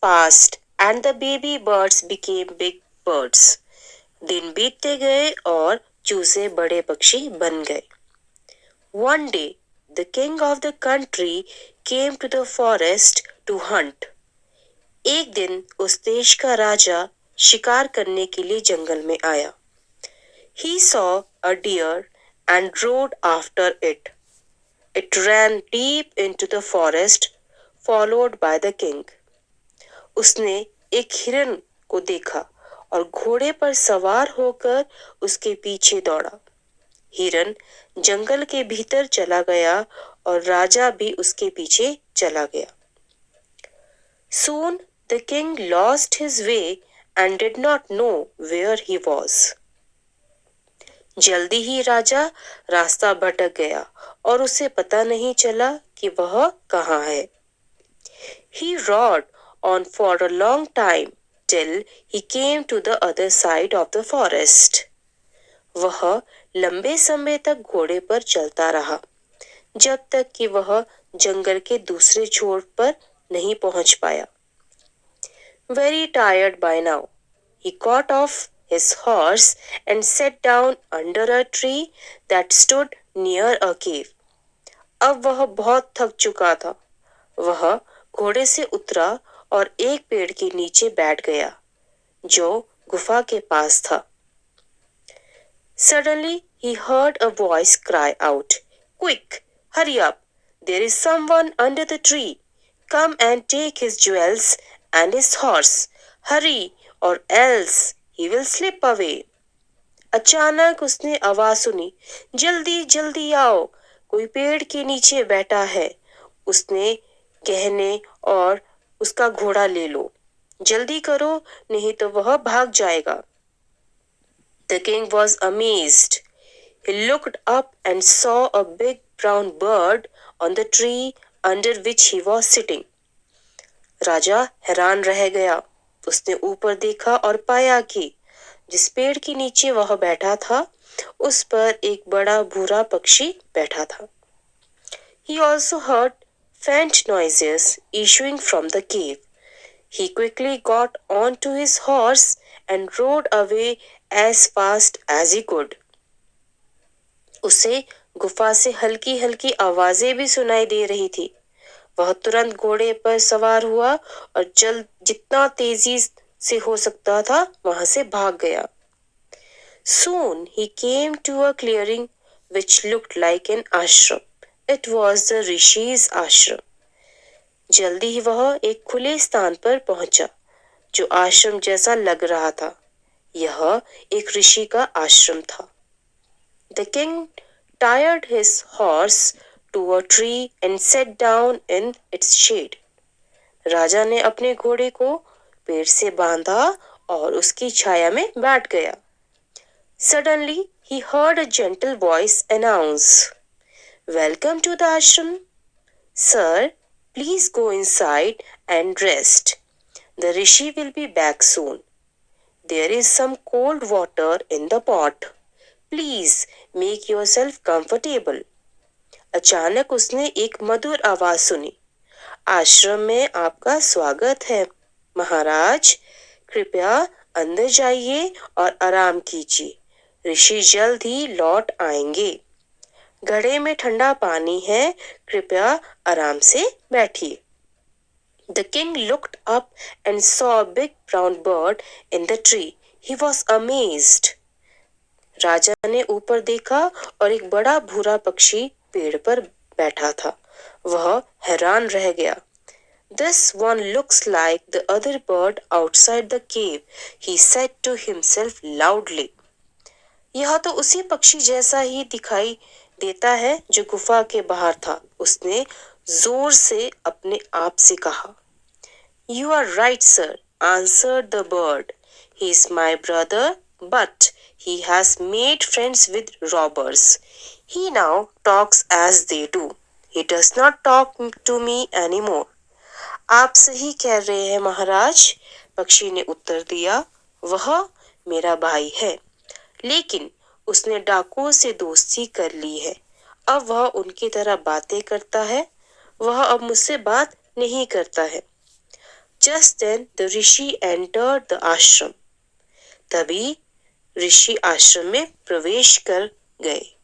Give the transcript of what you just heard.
passed and the baby birds became big birds. दिन बीतते गए और चूजे बड़े पक्षी बन गए. One day, the king of the country came to the forest to hunt. एक दिन उस देश का राजा शिकार करने के लिए जंगल में आया. He saw a deer and rode after it. It ran deep into the forest, followed by the king. उसने एक हिरन को देखा और घोड़े पर सवार होकर उसके पीछे दौड़ा. हिरन जंगल के भीतर चला गया और राजा भी उसके पीछे चला गया. Soon the king lost his way and did not know where he was. जल्दी ही राजा रास्ता भटक गया और उसे पता नहीं चला कि वह कहाँ है. He rode on for a long time till he came to the other side of the forest. वह लंबे समय तक घोड़े पर चलता रहा जब तक कि वह जंगल के दूसरे छोर पर नहीं पहुंच पाया. Very tired by now, he got off his horse and sat down under a tree that stood near a cave. अब वह बहुत थक चुका था. वह घोड़े से उतरा और एक पेड़ के नीचे बैठ गया जो गुफा के पास था. Suddenly he heard a voice cry out, "Quick, hurry up! There is someone under the tree. Come and take his jewels and his horse. Hurry, or else he will slip away." अचानक उसने आवाज सुनी, "जल्दी जल्दी आओ, कोई पेड़ के नीचे बैठा है. उसने गहने और उसका घोड़ा ले लो. जल्दी करो, नहीं तो वह भाग जाएगा." The king was amazed. He looked up and saw a big brown bird on the tree under which he was sitting. राजा हैरान रह गया. उसने ऊपर देखा और पाया कि जिस पेड़ के नीचे वह बैठा था उस पर एक बड़ा भूरा पक्षी बैठा था. He also heard faint noises issuing from the cave. He quickly got onto his horse and rode away as fast as he could. उसे गुफा से हल्की हल्की आवाजें भी सुनाई दे रही थी. वह तुरंत घोड़े पर सवार हुआ और जितना तेजी से हो सकता था वहां से भाग गया. Soon he came to a clearing which looked like an ashram. It was the Rishi's ashram. जल्दी ही वह एक खुले स्थान पर पहुंचा जो आश्रम जैसा लग रहा था. यह एक ऋषि का आश्रम था. The king tied his horse to a tree and sat down in its shade. राजा ने अपने घोड़े को पेड़ से बांधा और उसकी छाया में बैठ गया. Suddenly he heard a gentle voice announce, "Welcome to the ashram. Sir, please go inside and rest. The rishi will be back soon. There is some cold water in the pot. Please make yourself comfortable." अचानक उसने एक मधुर आवाज सुनी, "आश्रम में आपका स्वागत है महाराज. कृपया अंदर जाइए और आराम कीजिए. ऋषि जल्द ही लौट आएंगे. घड़े में ठंडा पानी है. कृपया आराम से बैठिए." The king looked up and saw a big brown bird in the tree. He was amazed. राजा ने ऊपर देखा और एक बड़ा भूरा पक्षी पेड़ पर बैठा था. वह हैरान रह गया. "This one looks like the other bird outside the cave," he said to himself loudly. यह तो उसी पक्षी जैसा ही दिखाई देता है जो गुफा के बाहर था. उसने जोर से अपने आप से कहा. "You are right, sir," answered the bird. "He is my brother, but he has made friends with robbers. He now talks as they do. He does not talk to me anymore." आप सही कह रहे हैं महाराज, पक्षी ने उत्तर दिया. वह मेरा भाई है, लेकिन उसने डाकुओं से दोस्ती कर ली है. अब वह उनकी तरह बातें करता है. वह अब मुझसे बात नहीं करता है. Just then the rishi entered the ashram. तभी ऋषि आश्रम में प्रवेश कर गए।